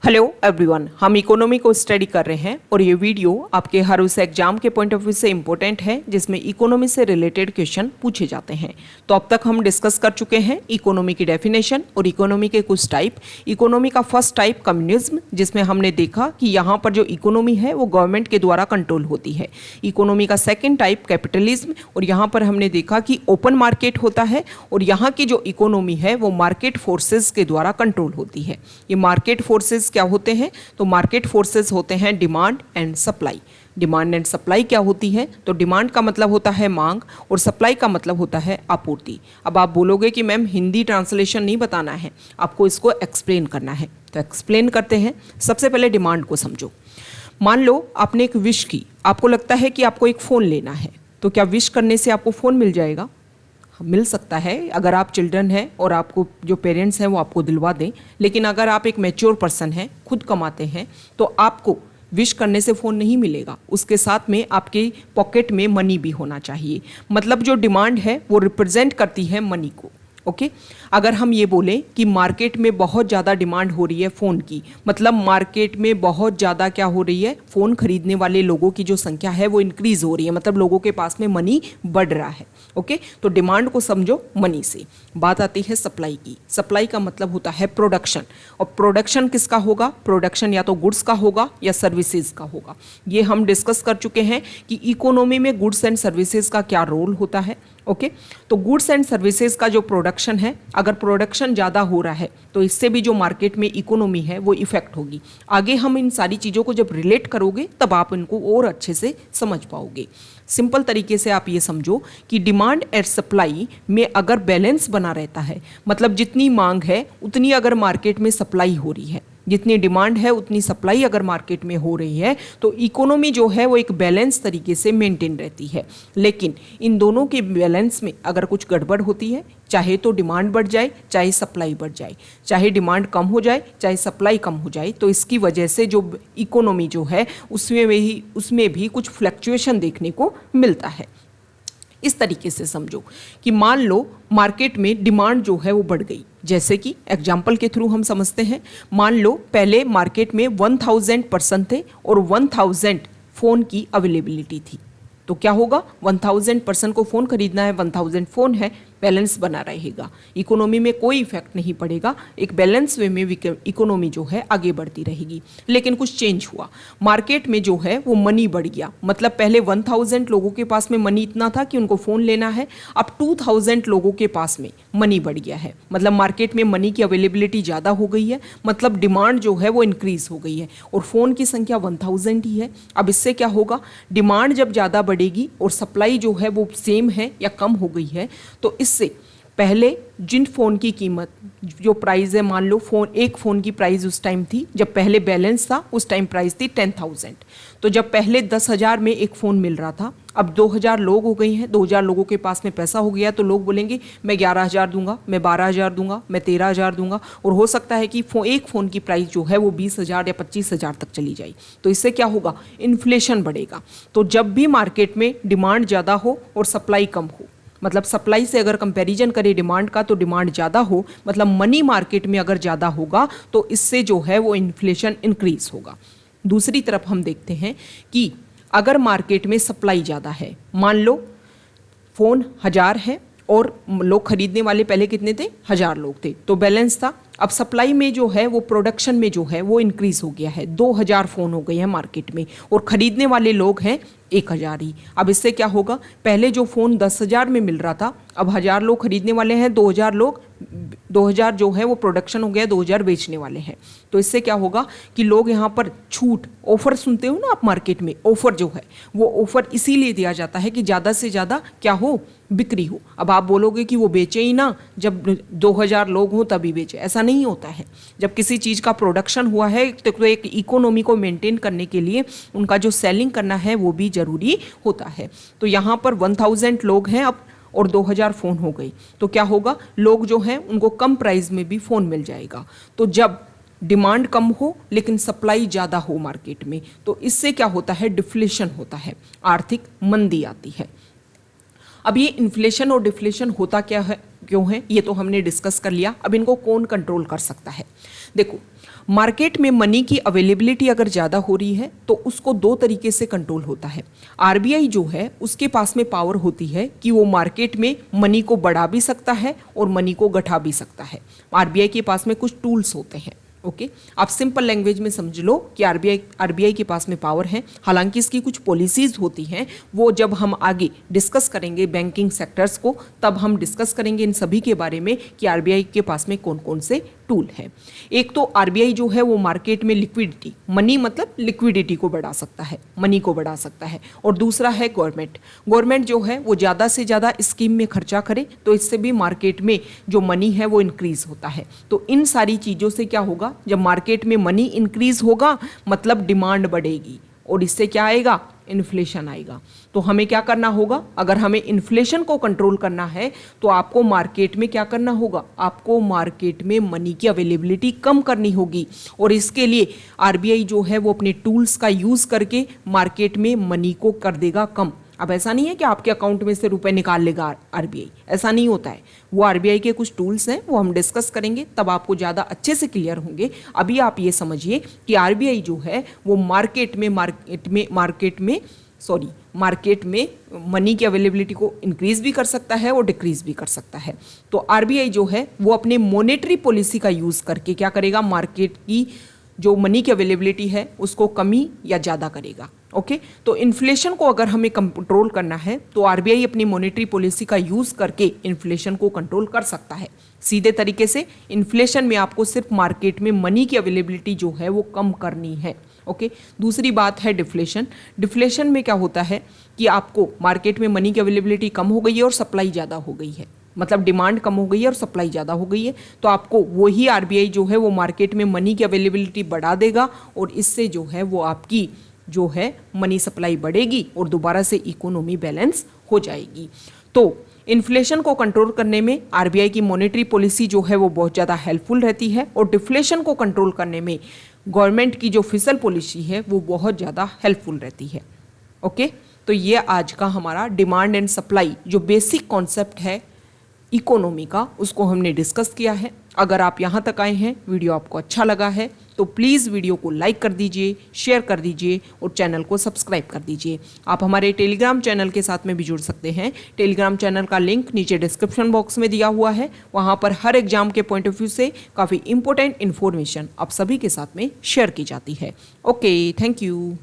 Hello everyone, हम economy को study कर रहे हैं और ये वीडियो आपके हर उस एग्जाम के पॉइंट ऑफ व्यू से इम्पोर्टेंट है जिसमें इकोनॉमी से रिलेटेड क्वेश्चन पूछे जाते हैं। तो अब तक हम डिस्कस कर चुके हैं इकोनॉमी की डेफिनेशन और इकोनॉमी के कुछ टाइप। इकोनॉमी का फर्स्ट टाइप कम्युनिज्म, जिसमें हमने देखा कि यहाँ पर जो इकोनॉमी है वो गवर्नमेंट के द्वारा कंट्रोल होती है। इकोनॉमी का सेकेंड टाइप कैपिटलिज्म, और यहाँ पर हमने देखा कि ओपन मार्केट होता है और यहाँ की जो इकोनॉमी है वो मार्केट फोर्सेज के द्वारा कंट्रोल होती है। ये मार्केट फोर्सेज क्या होते हैं? तो मार्केट फोर्सेस होते हैं demand and supply. Demand and supply क्या होती है? तो डिमांड का मतलब होता है मांग और सप्लाई का मतलब होता है आपूर्ति। अब आप बोलोगे कि मैम हिंदी ट्रांसलेशन नहीं बताना है, आपको इसको एक्सप्लेन करना है, तो एक्सप्लेन करते हैं। सबसे पहले डिमांड को समझो। मान लो आपने एक विश की, आपको लगता है कि आपको एक फ़ोन लेना है, तो क्या विश करने से आपको फ़ोन मिल जाएगा? मिल सकता है अगर आप चिल्ड्रन हैं और आपको जो पेरेंट्स हैं वो आपको दिलवा दें, लेकिन अगर आप एक मैच्योर पर्सन हैं, खुद कमाते हैं, तो आपको विश करने से फ़ोन नहीं मिलेगा। उसके साथ में आपके पॉकेट में मनी भी होना चाहिए। मतलब जो डिमांड है वो रिप्रेजेंट करती है मनी को। ओके अगर हम ये बोलें कि मार्केट में बहुत ज़्यादा डिमांड हो रही है फ़ोन की, मतलब मार्केट में बहुत ज़्यादा क्या हो रही है, फ़ोन खरीदने वाले लोगों की जो संख्या है वो इंक्रीज़ हो रही है, मतलब लोगों के पास में मनी बढ़ रहा है। ओके तो डिमांड को समझो मनी से। बात आती है सप्लाई की। सप्लाई का मतलब होता है प्रोडक्शन, और प्रोडक्शन किसका होगा? प्रोडक्शन या तो गुड्स का होगा या सर्विसेज का होगा। ये हम डिस्कस कर चुके हैं कि इकोनॉमी में गुड्स एंड सर्विसेज का क्या रोल होता है। ओके तो गुड्स एंड सर्विसेज का जो प्रोडक्शन है, अगर प्रोडक्शन ज़्यादा हो रहा है तो इससे भी जो मार्केट में इकोनॉमी है वो इफेक्ट होगी। आगे हम इन सारी चीज़ों को जब रिलेट करोगे तब आप इनको और अच्छे से समझ पाओगे। सिंपल तरीके से आप ये समझो कि डिमांड एंड सप्लाई में अगर बैलेंस बना रहता है, मतलब जितनी मांग है उतनी अगर मार्केट में सप्लाई हो रही है, जितनी डिमांड है उतनी सप्लाई अगर मार्केट में हो रही है, तो इकोनॉमी जो है वो एक बैलेंस तरीके से मेंटेन रहती है। लेकिन इन दोनों के बैलेंस में अगर कुछ गड़बड़ होती है, चाहे तो डिमांड बढ़ जाए चाहे सप्लाई बढ़ जाए, चाहे डिमांड कम हो जाए चाहे सप्लाई कम हो जाए, तो इसकी वजह से जो इकोनॉमी जो है उसमें भी कुछ फ्लक्चुएशन देखने को मिलता है। इस तरीके से समझो कि मान लो मार्केट में डिमांड जो है वो बढ़ गई, जैसे कि एग्जाम्पल के थ्रू हम समझते हैं। मान लो पहले मार्केट में 1000 पर्सन थे और 1000 फ़ोन की अवेलेबिलिटी थी, तो क्या होगा? 1000 पर्सन को फ़ोन खरीदना है, 1000 फ़ोन है, बैलेंस बना रहेगा, इकोनॉमी में कोई इफेक्ट नहीं पड़ेगा, एक बैलेंस वे में इकोनॉमी जो है आगे बढ़ती रहेगी। लेकिन कुछ चेंज हुआ, मार्केट में जो है वो मनी बढ़ गया, मतलब पहले 1000 लोगों के पास में मनी इतना था कि उनको फ़ोन लेना है, अब 2000 लोगों के पास में मनी बढ़ गया है, मतलब मार्केट में मनी की अवेलेबिलिटी ज़्यादा हो गई है, मतलब डिमांड जो है वो इंक्रीज़ हो गई है और फ़ोन की संख्या 1000 ही है। अब इससे क्या होगा? डिमांड जब ज़्यादा बढ़ेगी और सप्लाई जो है वो सेम है या कम हो गई है, तो इससे पहले जिन फ़ोन की कीमत जो प्राइस है, मान लो एक फ़ोन की प्राइस उस टाइम थी, जब पहले बैलेंस था उस टाइम प्राइस थी 10,000, तो जब पहले 10,000 में एक फ़ोन मिल रहा था, अब 2000 लोग हो गई हैं, 2000 लोगों के पास में पैसा हो गया, तो लोग बोलेंगे मैं 11,000 दूंगा, मैं 12,000 दूंगा, मैं 13,000 दूंगा, और हो सकता है कि एक फ़ोन की प्राइस जो है वो 20,000 या 25,000 तक चली जाए। तो इससे क्या होगा? इन्फ्लेशन बढ़ेगा। तो जब भी मार्केट में डिमांड ज़्यादा हो और सप्लाई कम हो, मतलब सप्लाई से अगर कंपैरिजन करें डिमांड का, तो डिमांड ज़्यादा हो, मतलब मनी मार्केट में अगर ज़्यादा होगा तो इससे जो है वो इन्फ्लेशन इंक्रीज होगा। दूसरी तरफ हम देखते हैं कि अगर मार्केट में सप्लाई ज़्यादा है, मान लो फ़ोन 1000 है और लोग खरीदने वाले पहले कितने थे? 1000 लोग थे, तो बैलेंस था। अब सप्लाई में जो है वो प्रोडक्शन में जो है वो इंक्रीज़ हो गया है, 2000 फ़ोन हो गए हैं मार्केट में और ख़रीदने वाले लोग हैं 1000 ही। अब इससे क्या होगा? पहले जो फ़ोन 10,000 में मिल रहा था, अब 1000 लोग खरीदने वाले हैं, 2000 जो है वो प्रोडक्शन हो गया, 2000 बेचने वाले हैं। तो इससे क्या होगा कि लोग यहाँ पर छूट, ऑफ़र सुनते हो ना आप मार्केट में, ऑफ़र जो है वो ऑफ़र इसीलिए दिया जाता है कि ज़्यादा से ज़्यादा क्या हो? बिक्री हो। अब आप बोलोगे कि वो बेचे ही ना, जब 2000 लोग हों तभी बेचे, ऐसा नहीं होता है। जब किसी चीज़ का प्रोडक्शन हुआ है तो एक इकोनॉमी को मेंटेन करने के लिए उनका जो सेलिंग करना है वो भी ज़रूरी होता है। तो यहाँ पर 1000 लोग हैं अब और 2000 फ़ोन हो गई, तो क्या होगा? लोग जो हैं उनको कम प्राइस में भी फ़ोन मिल जाएगा। तो जब डिमांड कम हो लेकिन सप्लाई ज़्यादा हो मार्केट में, तो इससे क्या होता है? डिफ्लेशन होता है, आर्थिक मंदी आती है। अब ये इन्फ्लेशन और डिफ्लेशन होता क्या है, क्यों हैं ये तो हमने डिस्कस कर लिया। अब इनको कौन कंट्रोल कर सकता है? देखो, मार्केट में मनी की अवेलेबिलिटी अगर ज़्यादा हो रही है तो उसको दो तरीके से कंट्रोल होता है। आरबीआई जो है उसके पास में पावर होती है कि वो मार्केट में मनी को बढ़ा भी सकता है और मनी को घटा भी सकता है। आरबीआई के पास में कुछ टूल्स होते हैं। ओके, आप सिंपल लैंग्वेज में समझ लो कि आरबीआई के पास में पावर है। हालांकि इसकी कुछ पॉलिसीज होती हैं, वो जब हम आगे डिस्कस करेंगे बैंकिंग सेक्टर्स को तब हम डिस्कस करेंगे इन सभी के बारे में कि आरबीआई के पास में कौन कौन से टूल है। एक तो आरबीआई जो है वो मार्केट में लिक्विडिटी, मनी मतलब लिक्विडिटी को बढ़ा सकता है, मनी को बढ़ा सकता है। और दूसरा है गवर्नमेंट जो है वो ज़्यादा से ज़्यादा स्कीम में खर्चा करे तो इससे भी मार्केट में जो मनी है वो इंक्रीज होता है। तो इन सारी चीज़ों से क्या होगा, जब मार्केट में मनी इंक्रीज होगा मतलब डिमांड बढ़ेगी और इससे क्या आएगा, इन्फ्लेशन आएगा। तो हमें क्या करना होगा, अगर हमें इन्फ्लेशन को कंट्रोल करना है तो आपको मार्केट में क्या करना होगा, आपको मार्केट में मनी की अवेलेबिलिटी कम करनी होगी। और इसके लिए आरबीआई जो है वो अपने टूल्स का यूज़ करके मार्केट में मनी को कर देगा कम। अब ऐसा नहीं है कि आपके अकाउंट में से रुपए निकाल लेगा आरबीआई, ऐसा नहीं होता है। वो आरबीआई के कुछ टूल्स हैं, वो हम डिस्कस करेंगे तब आपको ज़्यादा अच्छे से क्लियर होंगे। अभी आप ये समझिए कि आरबीआई जो है वो मार्केट में मनी की अवेलेबिलिटी को इंक्रीज भी कर सकता है और डिक्रीज भी कर सकता है। तो आरबीआई जो है वो अपने मॉनेटरी पॉलिसी का यूज़ करके क्या करेगा, मार्केट की जो मनी की अवेलेबिलिटी है उसको कमी या ज़्यादा करेगा। ओके, तो इन्फ्लेशन को अगर हमें कंट्रोल करना है तो आरबीआई अपनी मॉनेटरी पॉलिसी का यूज़ करके इन्फ्लेशन को कंट्रोल कर सकता है। सीधे तरीके से इन्फ्लेशन में आपको सिर्फ मार्केट में मनी की अवेलेबिलिटी जो है वो कम करनी है। ओके, दूसरी बात है डिफ्लेशन। डिफ्लेशन में क्या होता है कि आपको मार्केट में मनी की अवेलेबिलिटी कम हो गई है और सप्लाई ज़्यादा हो गई है, मतलब डिमांड कम हो गई है और सप्लाई ज़्यादा हो गई है। तो आपको वही आरबीआई जो है वो मार्केट में मनी की अवेलेबिलिटी बढ़ा देगा और इससे जो है वो आपकी जो है मनी सप्लाई बढ़ेगी और दोबारा से इकोनॉमी बैलेंस हो जाएगी। तो इन्फ्लेशन को कंट्रोल करने में आरबीआई की मॉनेटरी पॉलिसी जो है वो बहुत ज़्यादा हेल्पफुल रहती है और डिफ्लेशन को कंट्रोल करने में गवर्नमेंट की जो फिस्कल पॉलिसी है वो बहुत ज़्यादा हेल्पफुल रहती है। ओके, तो ये आज का हमारा डिमांड एंड सप्लाई जो बेसिक कॉन्सेप्ट है इकोनॉमी का उसको हमने डिस्कस किया है। अगर आप यहाँ तक आए हैं, वीडियो आपको अच्छा लगा है तो प्लीज़ वीडियो को लाइक कर दीजिए, शेयर कर दीजिए और चैनल को सब्सक्राइब कर दीजिए। आप हमारे टेलीग्राम चैनल के साथ में भी जुड़ सकते हैं। टेलीग्राम चैनल का लिंक नीचे डिस्क्रिप्शन बॉक्स में दिया हुआ है। वहाँ पर हर एग्जाम के पॉइंट ऑफ व्यू से काफ़ी इंपॉर्टेंट इन्फॉर्मेशन आप सभी के साथ में शेयर की जाती है। Okay, thank you.